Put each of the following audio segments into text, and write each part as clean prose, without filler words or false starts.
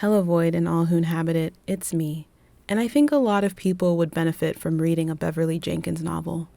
Hello Void and all who inhabit it, it's me. And I think a lot of people would benefit from reading a Beverly Jenkins novel.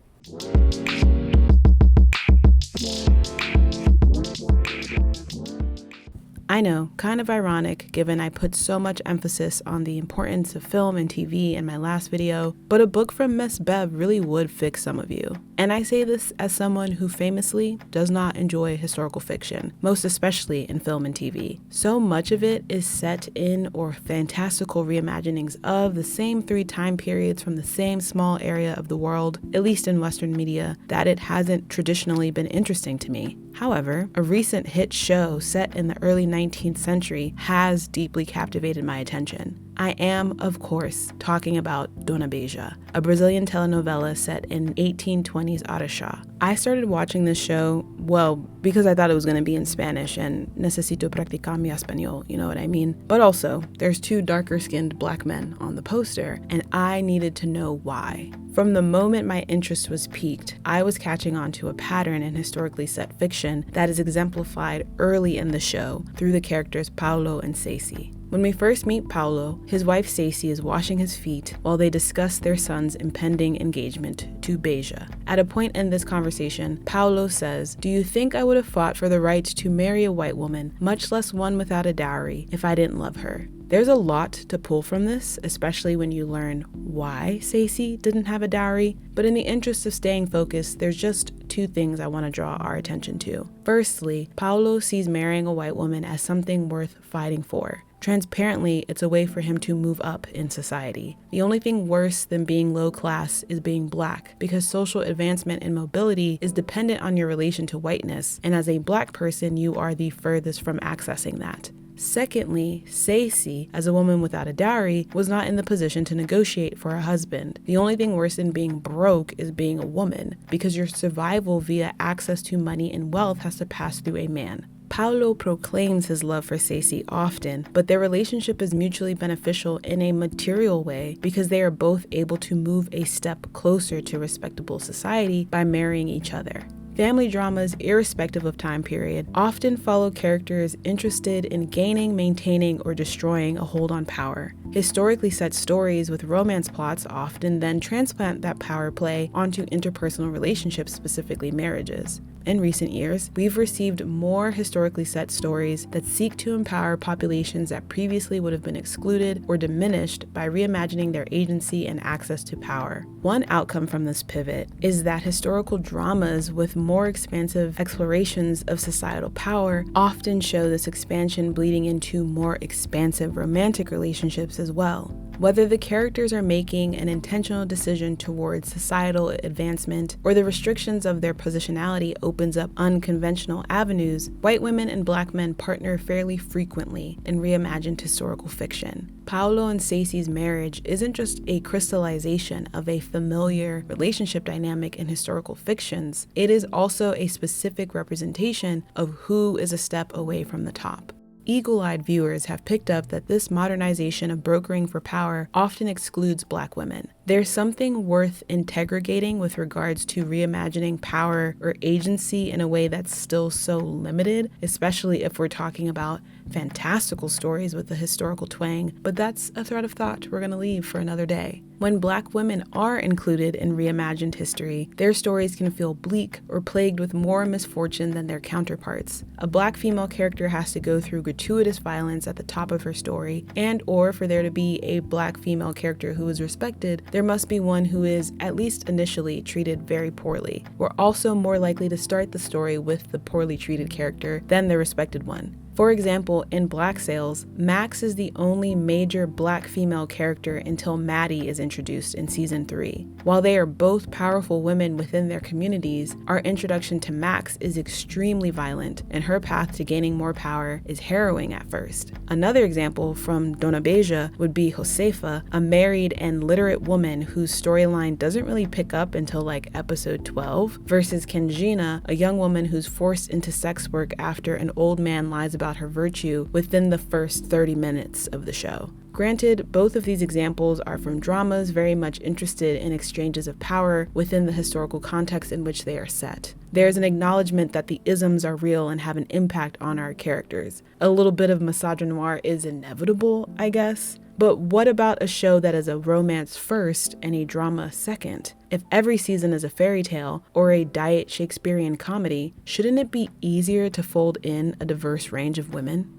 I know, kind of ironic given I put so much emphasis on the importance of film and TV in my last video, but a book from Miss Bev really would fix some of you. And I say this as someone who famously does not enjoy historical fiction, most especially in film and TV. So much of it is set in or fantastical reimaginings of the same 3 time periods from the same small area of the world, at least in Western media, that it hasn't traditionally been interesting to me. However, a recent hit show set in the early 19th century has deeply captivated my attention. I am, of course, talking about Dona Beija, a Brazilian telenovela set in 1820s Araxá. I started watching this show, well, because I thought it was going to be in Spanish and necesito practicar mi español, you know what I mean? But also, there's 2 darker-skinned black men on the poster, and I needed to know why. From the moment my interest was piqued, I was catching on to a pattern in historically set fiction that is exemplified early in the show through the characters Paulo and Ceci. When we first meet Paulo, his wife Ceci is washing his feet while they discuss their son's impending engagement to Beija. At a point in this conversation, Paulo says, "Do you think I would have fought for the right to marry a white woman, much less one without a dowry, if I didn't love her?" There's a lot to pull from this, especially when you learn why Ceci didn't have a dowry, but in the interest of staying focused, there's just 2 things I want to draw our attention to. Firstly, Paulo sees marrying a white woman as something worth fighting for. Transparently, it's a way for him to move up in society. The only thing worse than being low class is being black, because social advancement and mobility is dependent on your relation to whiteness, and as a black person, you are the furthest from accessing that. Secondly, Ceci, as a woman without a dowry, was not in the position to negotiate for a husband. The only thing worse than being broke is being a woman, because your survival via access to money and wealth has to pass through a man. Paulo proclaims his love for Ceci often, but their relationship is mutually beneficial in a material way because they are both able to move a step closer to respectable society by marrying each other. Family dramas, irrespective of time period, often follow characters interested in gaining, maintaining, or destroying a hold on power. Historically set stories with romance plots often then transplant that power play onto interpersonal relationships, specifically marriages. In recent years, we've received more historically set stories that seek to empower populations that previously would have been excluded or diminished by reimagining their agency and access to power. One outcome from this pivot is that historical dramas with more expansive explorations of societal power often show this expansion bleeding into more expansive romantic relationships as well. Whether the characters are making an intentional decision towards societal advancement or the restrictions of their positionality opens up unconventional avenues, white women and black men partner fairly frequently in reimagined historical fiction. Paulo and Ceci's marriage isn't just a crystallization of a familiar relationship dynamic in historical fictions, it is also a specific representation of who is a step away from the top. Eagle-eyed viewers have picked up that this modernization of brokering for power often excludes black women. There's something worth integrating with regards to reimagining power or agency in a way that's still so limited, especially if we're talking about fantastical stories with a historical twang, but that's a thread of thought we're going to leave for another day. When black women are included in reimagined history, their stories can feel bleak or plagued with more misfortune than their counterparts. A black female character has to go through gratuitous violence at the top of her story, and or for there to be a black female character who is respected, there must be one who is, at least initially, treated very poorly. We're also more likely to start the story with the poorly treated character than the respected one. For example, in Black Sails, Max is the only major black female character until Maddie is introduced in season 3. While they are both powerful women within their communities, our introduction to Max is extremely violent, and her path to gaining more power is harrowing at first. Another example from Dona Beija would be Josefa, a married and literate woman whose storyline doesn't really pick up until like episode 12, versus Kangina, a young woman who's forced into sex work after an old man lies about her virtue within the first 30 minutes of the show. Granted, both of these examples are from dramas very much interested in exchanges of power within the historical context in which they are set. There's an acknowledgement that the isms are real and have an impact on our characters. A little bit of misogynoir is inevitable, I guess. But what about a show that is a romance first and a drama second? If every season is a fairy tale or a diet Shakespearean comedy, shouldn't it be easier to fold in a diverse range of women?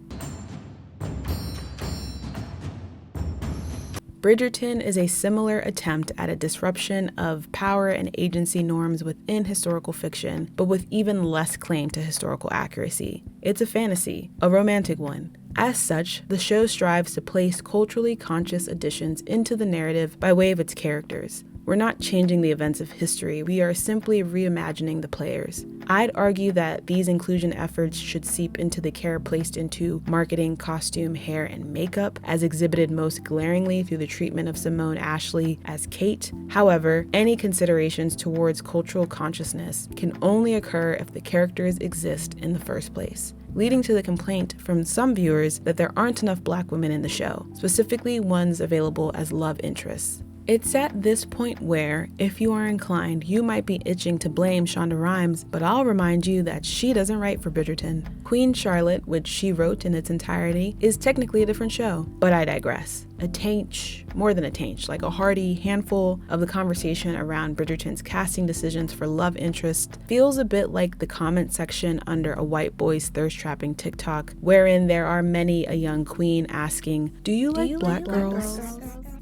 Bridgerton is a similar attempt at a disruption of power and agency norms within historical fiction, but with even less claim to historical accuracy. It's a fantasy, a romantic one. As such, the show strives to place culturally conscious additions into the narrative by way of its characters. We're not changing the events of history, we are simply reimagining the players. I'd argue that these inclusion efforts should seep into the care placed into marketing, costume, hair, and makeup, as exhibited most glaringly through the treatment of Simone Ashley as Kate. However, any considerations towards cultural consciousness can only occur if the characters exist in the first place, leading to the complaint from some viewers that there aren't enough Black women in the show, specifically ones available as love interests. It's at this point where, if you are inclined, you might be itching to blame Shonda Rhimes, but I'll remind you that she doesn't write for Bridgerton. Queen Charlotte, which she wrote in its entirety, is technically a different show, but I digress. A taint, more than a taint, like a hearty handful of the conversation around Bridgerton's casting decisions for love interest feels a bit like the comment section under a white boy's thirst-trapping TikTok, wherein there are many a young queen asking, "Do you like black girls?"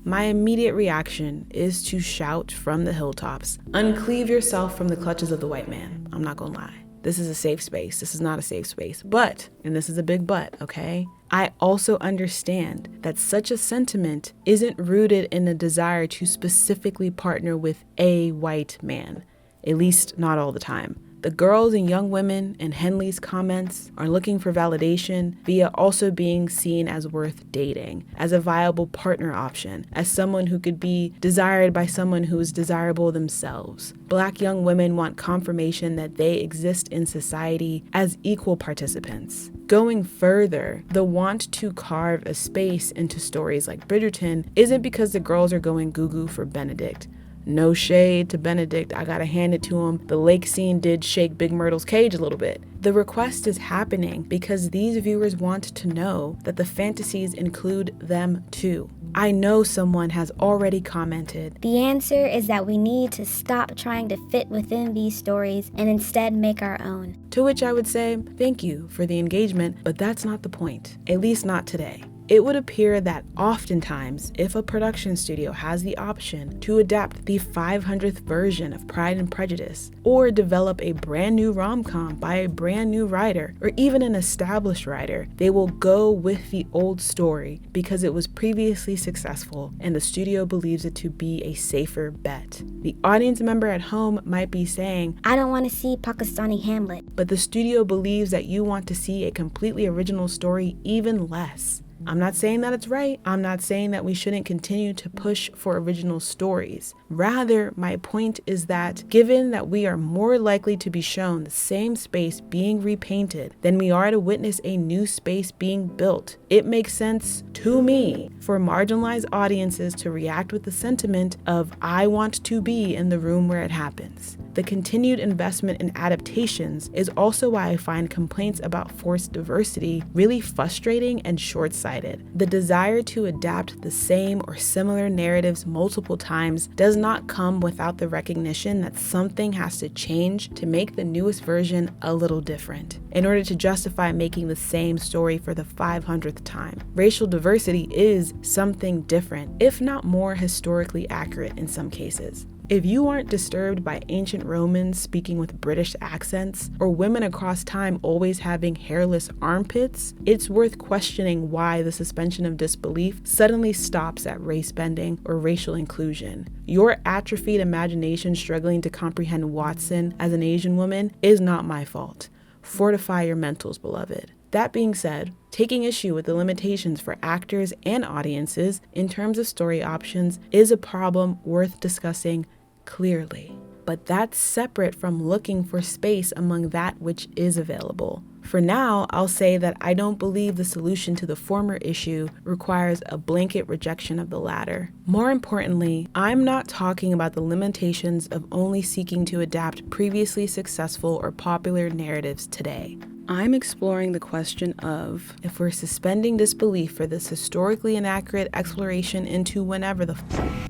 My immediate reaction is to shout from the hilltops, uncleave yourself from the clutches of the white man. I'm not gonna lie. This is a safe space. This is not a safe space. But, and this is a big but, okay? I also understand that such a sentiment isn't rooted in a desire to specifically partner with a white man, at least not all the time. The girls and young women in Henley's comments are looking for validation via also being seen as worth dating, as a viable partner option, as someone who could be desired by someone who is desirable themselves. Black young women want confirmation that they exist in society as equal participants. Going further, the want to carve a space into stories like Bridgerton isn't because the girls are going goo-goo for Benedict. No shade to Benedict, I gotta hand it to him. The lake scene did shake Big Myrtle's cage a little bit. The request is happening because these viewers want to know that the fantasies include them too. I know someone has already commented, "The answer is that we need to stop trying to fit within these stories and instead make our own." To which I would say, thank you for the engagement, but that's not the point, at least not today. It would appear that oftentimes, if a production studio has the option to adapt the 500th version of Pride and Prejudice, or develop a brand new rom-com by a brand new writer, or even an established writer, they will go with the old story because it was previously successful and the studio believes it to be a safer bet. The audience member at home might be saying, "I don't want to see Pakistani Hamlet," but the studio believes that you want to see a completely original story even less. I'm not saying that it's right. I'm not saying that we shouldn't continue to push for original stories. Rather, my point is that given that we are more likely to be shown the same space being repainted than we are to witness a new space being built, it makes sense to me for marginalized audiences to react with the sentiment of, "I want to be in the room where it happens." The continued investment in adaptations is also why I find complaints about forced diversity really frustrating and short-sighted. The desire to adapt the same or similar narratives multiple times does not come without the recognition that something has to change to make the newest version a little different, in order to justify making the same story for the 500th time. Racial diversity is something different, if not more historically accurate in some cases. If you aren't disturbed by ancient Romans speaking with British accents, or women across time always having hairless armpits, it's worth questioning why the suspension of disbelief suddenly stops at race bending or racial inclusion. Your atrophied imagination struggling to comprehend Watson as an Asian woman is not my fault. Fortify your mentals, beloved. That being said, taking issue with the limitations for actors and audiences in terms of story options is a problem worth discussing clearly. But that's separate from looking for space among that which is available. For now, I'll say that I don't believe the solution to the former issue requires a blanket rejection of the latter. More importantly, I'm not talking about the limitations of only seeking to adapt previously successful or popular narratives today. I'm exploring the question of, if we're suspending disbelief for this historically inaccurate exploration into whenever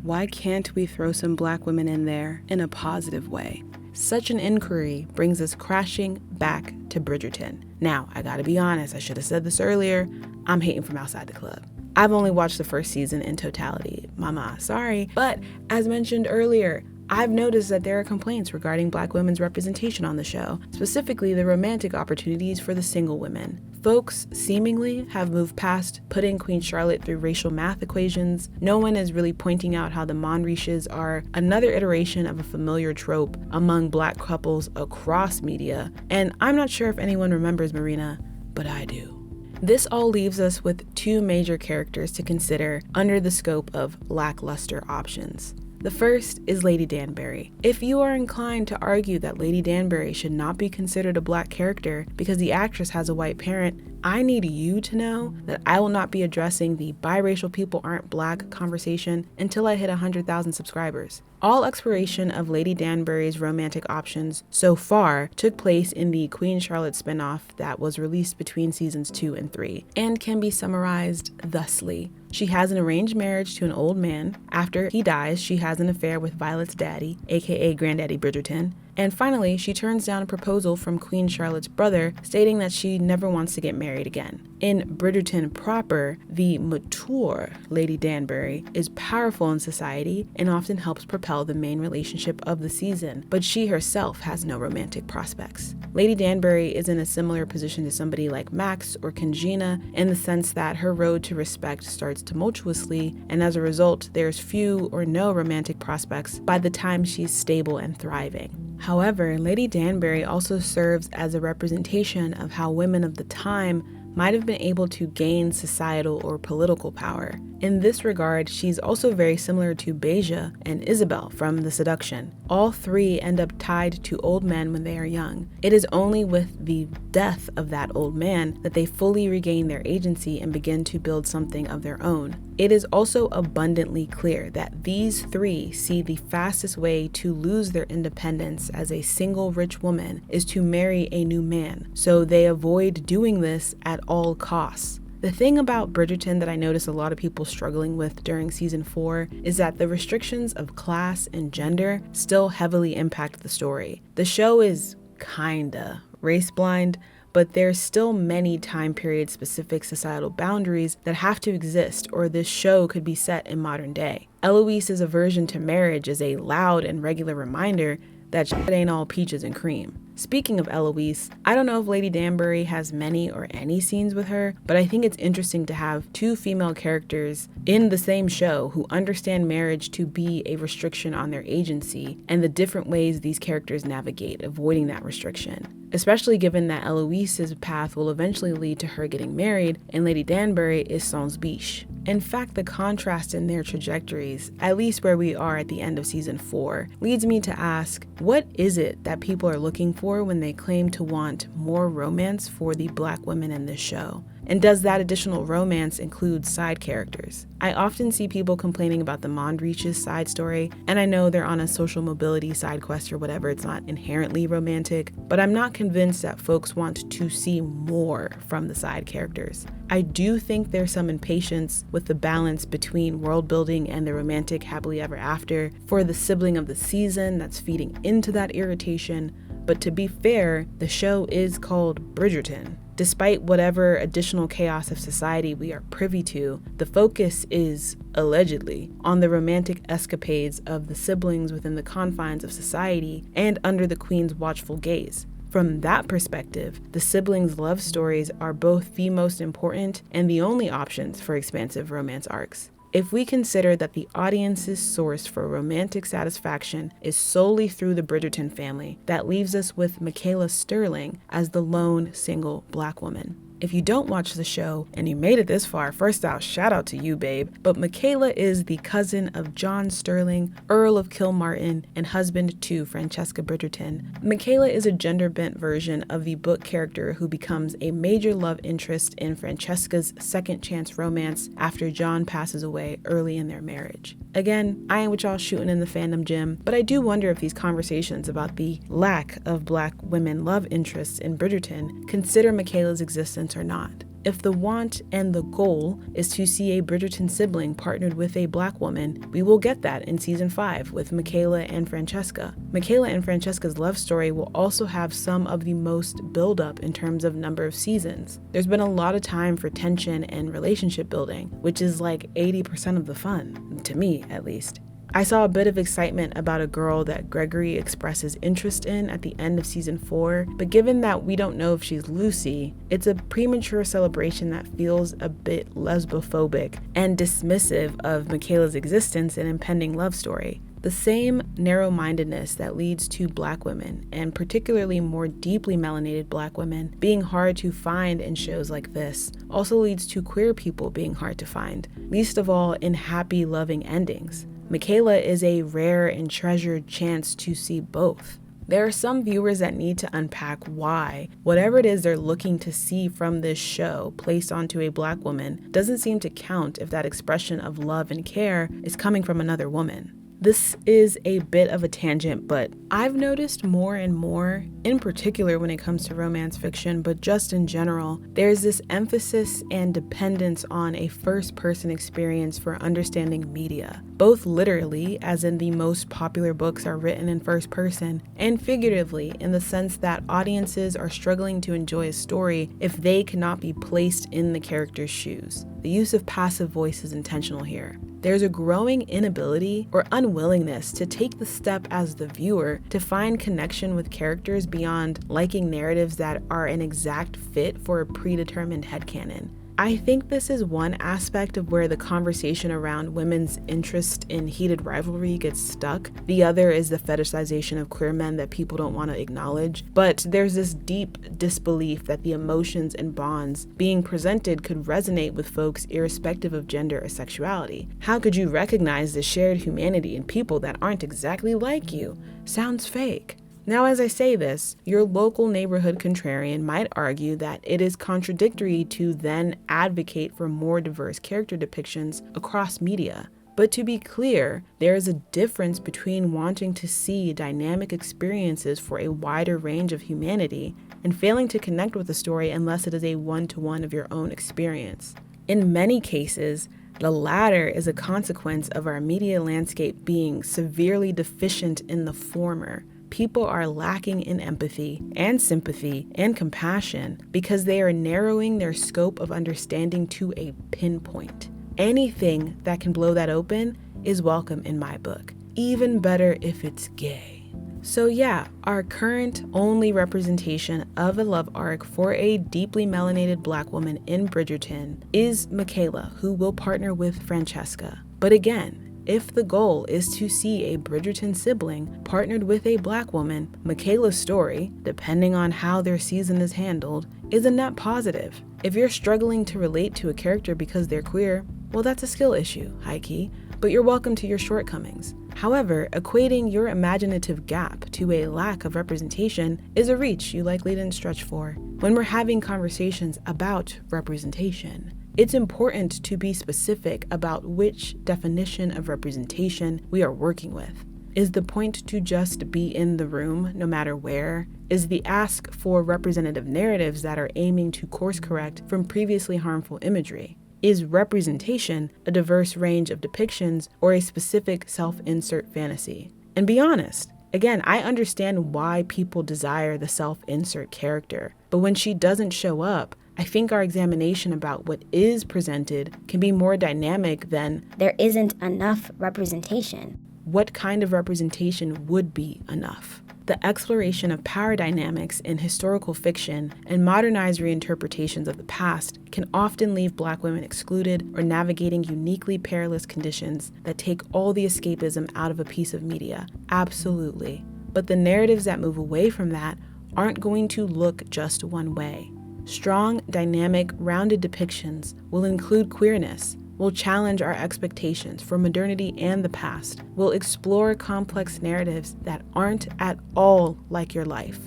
why can't we throw some Black women in there in a positive way? Such an inquiry brings us crashing back to Bridgerton. Now, I gotta be honest, I should have said this earlier, I'm hating from outside the club. I've only watched the first season in totality. Mama, sorry. But as mentioned earlier, I've noticed that there are complaints regarding Black women's representation on the show, specifically the romantic opportunities for the single women. Folks seemingly have moved past putting Queen Charlotte through racial math equations. No one is really pointing out how the Monriches are another iteration of a familiar trope among Black couples across media. And I'm not sure if anyone remembers Marina, but I do. This all leaves us with two major characters to consider under the scope of lackluster options. The first is Lady Danbury. If you are inclined to argue that Lady Danbury should not be considered a Black character because the actress has a white parent, I need you to know that I will not be addressing the biracial people aren't Black conversation until I hit 100,000 subscribers. All exploration of Lady Danbury's romantic options so far took place in the Queen Charlotte spinoff that was released between seasons 2 and 3, and can be summarized thusly. She has an arranged marriage to an old man. After he dies, she has an affair with Violet's daddy, aka Granddaddy Bridgerton. And finally, she turns down a proposal from Queen Charlotte's brother, stating that she never wants to get married again. In Bridgerton proper, the mature Lady Danbury is powerful in society and often helps propel the main relationship of the season, but she herself has no romantic prospects. Lady Danbury is in a similar position to somebody like Max or Kangina in the sense that her road to respect starts tumultuously, and as a result, there's few or no romantic prospects by the time she's stable and thriving. However, Lady Danbury also serves as a representation of how women of the time might have been able to gain societal or political power. In this regard, she's also very similar to Beja and Isabel from The Seduction. All three end up tied to old men when they are young. It is only with the death of that old man that they fully regain their agency and begin to build something of their own. It is also abundantly clear that these three see the fastest way to lose their independence as a single rich woman is to marry a new man, so they avoid doing this at all costs. The thing about Bridgerton that I notice a lot of people struggling with during season 4 is that the restrictions of class and gender still heavily impact the story. The show is kinda race blind, but there's still many time period specific societal boundaries that have to exist, or this show could be set in modern day. Eloise's aversion to marriage is a loud and regular reminder that shit ain't all peaches and cream. Speaking of Eloise, I don't know if Lady Danbury has many or any scenes with her, but I think it's interesting to have two female characters in the same show who understand marriage to be a restriction on their agency and the different ways these characters navigate avoiding that restriction. Especially given that Eloise's path will eventually lead to her getting married and Lady Danbury is sans biche. In fact, the contrast in their trajectories, at least where we are at the end of season 4, leads me to ask, what is it that people are looking for when they claim to want more romance for the Black women in this show? And does that additional romance include side characters? I often see people complaining about the Monriches side story, and I know they're on a social mobility side quest or whatever, it's not inherently romantic, but I'm not convinced that folks want to see more from the side characters. I do think there's some impatience with the balance between world building and the romantic happily ever after for the sibling of the season that's feeding into that irritation, but to be fair, the show is called Bridgerton. Despite whatever additional chaos of society we are privy to, the focus is, allegedly, on the romantic escapades of the siblings within the confines of society and under the Queen's watchful gaze. From that perspective, the siblings' love stories are both the most important and the only options for expansive romance arcs. If we consider that the audience's source for romantic satisfaction is solely through the Bridgerton family, that leaves us with Michaela Sterling as the lone single Black woman. If you don't watch the show and you made it this far, first off, shout out to you, babe. But Michaela is the cousin of John Sterling, Earl of Kilmartin, and husband to Francesca Bridgerton. Michaela is a gender-bent version of the book character who becomes a major love interest in Francesca's second chance romance after John passes away early in their marriage. Again, I ain't with y'all shooting in the fandom gym, but I do wonder if these conversations about the lack of Black women love interests in Bridgerton consider Michaela's existence or not. If the want and the goal is to see a Bridgerton sibling partnered with a Black woman, we will get that in season 5 with Michaela and Francesca. Michaela and Francesca's love story will also have some of the most build-up in terms of number of seasons. There's been a lot of time for tension and relationship building, which is like 80% of the fun, to me at least. I saw a bit of excitement about a girl that Gregory expresses interest in at the end of season 4, but given that we don't know if she's Lucy, it's a premature celebration that feels a bit lesbophobic and dismissive of Michaela's existence and impending love story. The same narrow-mindedness that leads to Black women, and particularly more deeply melanated Black women, being hard to find in shows like this, also leads to queer people being hard to find, least of all in happy, loving endings. Michaela is a rare and treasured chance to see both. There are some viewers that need to unpack why whatever it is they're looking to see from this show placed onto a Black woman doesn't seem to count if that expression of love and care is coming from another woman. This is a bit of a tangent, but I've noticed more and more, in particular when it comes to romance fiction, but just in general, there's this emphasis and dependence on a first-person experience for understanding media, both literally, as in the most popular books are written in first person, and figuratively, in the sense that audiences are struggling to enjoy a story if they cannot be placed in the character's shoes. The use of passive voice is intentional here. There's a growing inability or unwillingness to take the step as the viewer to find connection with characters beyond liking narratives that are an exact fit for a predetermined headcanon. I think this is one aspect of where the conversation around women's interest in heated rivalry gets stuck. The other is the fetishization of queer men that people don't want to acknowledge. But there's this deep disbelief that the emotions and bonds being presented could resonate with folks irrespective of gender or sexuality. How could you recognize the shared humanity in people that aren't exactly like you? Sounds fake. Now, as I say this, your local neighborhood contrarian might argue that it is contradictory to then advocate for more diverse character depictions across media. But to be clear, there is a difference between wanting to see dynamic experiences for a wider range of humanity and failing to connect with the story unless it is a one-to-one of your own experience. In many cases, the latter is a consequence of our media landscape being severely deficient in the former. People are lacking in empathy and sympathy and compassion because they are narrowing their scope of understanding to a pinpoint. Anything that can blow that open is welcome in my book, even better if it's gay. So yeah, our current only representation of a love arc for a deeply melanated Black woman in Bridgerton is Michaela, who will partner with Francesca. But again, if the goal is to see a Bridgerton sibling partnered with a Black woman, Michaela's story, depending on how their season is handled, is a net positive. If you're struggling to relate to a character because they're queer, well, that's a skill issue, high-key, but you're welcome to your shortcomings. However, equating your imaginative gap to a lack of representation is a reach you likely didn't stretch for. When we're having conversations about representation, it's important to be specific about which definition of representation we are working with. Is the point to just be in the room no matter where? Is the ask for representative narratives that are aiming to course correct from previously harmful imagery? Is representation a diverse range of depictions or a specific self-insert fantasy? And be honest. Again, I understand why people desire the self-insert character, but when she doesn't show up, I think our examination about what is presented can be more dynamic than there isn't enough representation. What kind of representation would be enough? The exploration of power dynamics in historical fiction and modernized reinterpretations of the past can often leave Black women excluded or navigating uniquely perilous conditions that take all the escapism out of a piece of media. Absolutely. But the narratives that move away from that aren't going to look just one way. Strong, dynamic, rounded depictions will include queerness, will challenge our expectations for modernity and the past, will explore complex narratives that aren't at all like your life.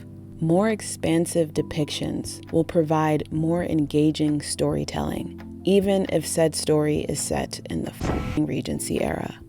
More expansive depictions will provide more engaging storytelling, even if said story is set in the Regency era.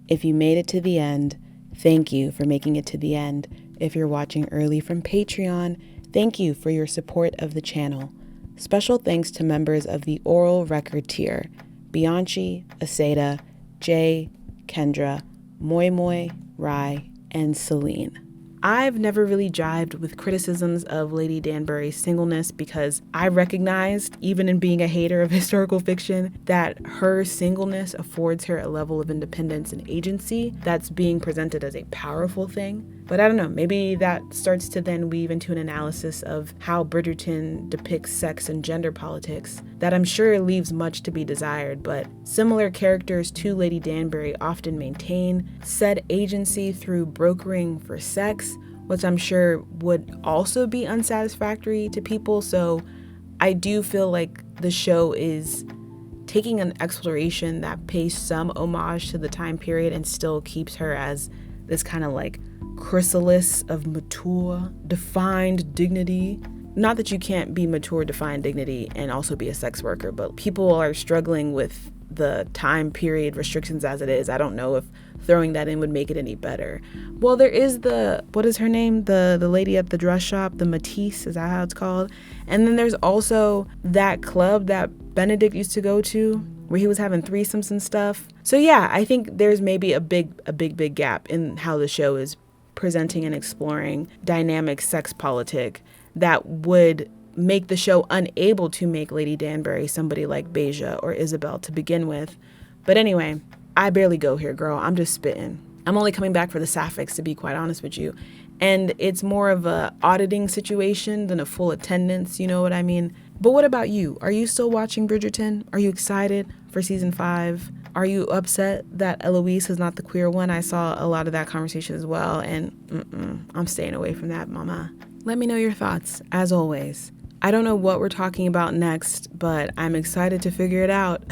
If you made it to the end, thank you for making it to the end. If you're watching early from Patreon, thank you for your support of the channel. Special thanks to members of the Oral Record tier, Bianchi, Aseda, Jay, Kendra, Moi Moi, Rai, and Celine. I've never really jived with criticisms of Lady Danbury's singleness because I recognized, even in being a hater of historical fiction, that her singleness affords her a level of independence and agency that's being presented as a powerful thing. But I don't know, maybe that starts to then weave into an analysis of how Bridgerton depicts sex and gender politics that I'm sure leaves much to be desired, but similar characters to Lady Danbury often maintain said agency through brokering for sex, which I'm sure would also be unsatisfactory to people. So I do feel like the show is taking an exploration that pays some homage to the time period and still keeps her as this kind of like chrysalis of mature, defined dignity. Not that you can't be mature, defined dignity and also be a sex worker, but people are struggling with the time period restrictions as it is. I don't know if throwing that in would make it any better. Well, there is what is her name? The lady at the dress shop, the Matisse, is that how it's called? And then there's also that club that Benedict used to go to where he was having threesomes and stuff. So yeah, I think there's maybe a big gap in how the show is presenting and exploring dynamic sex politic that would make the show unable to make Lady Danbury somebody like Beja or Isabel to begin with. But anyway, I barely go here, girl. I'm just spitting. I'm only coming back for the sapphics, to be quite honest with you. And it's more of a auditing situation than a full attendance, you know what I mean? But what about you? Are you still watching Bridgerton? Are you excited for season 5? Are you upset that Eloise is not the queer one? I saw a lot of that conversation as well, and I'm staying away from that, mama. Let me know your thoughts, as always. I don't know what we're talking about next, but I'm excited to figure it out.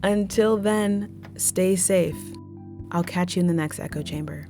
Until then, stay safe. I'll catch you in the next echo chamber.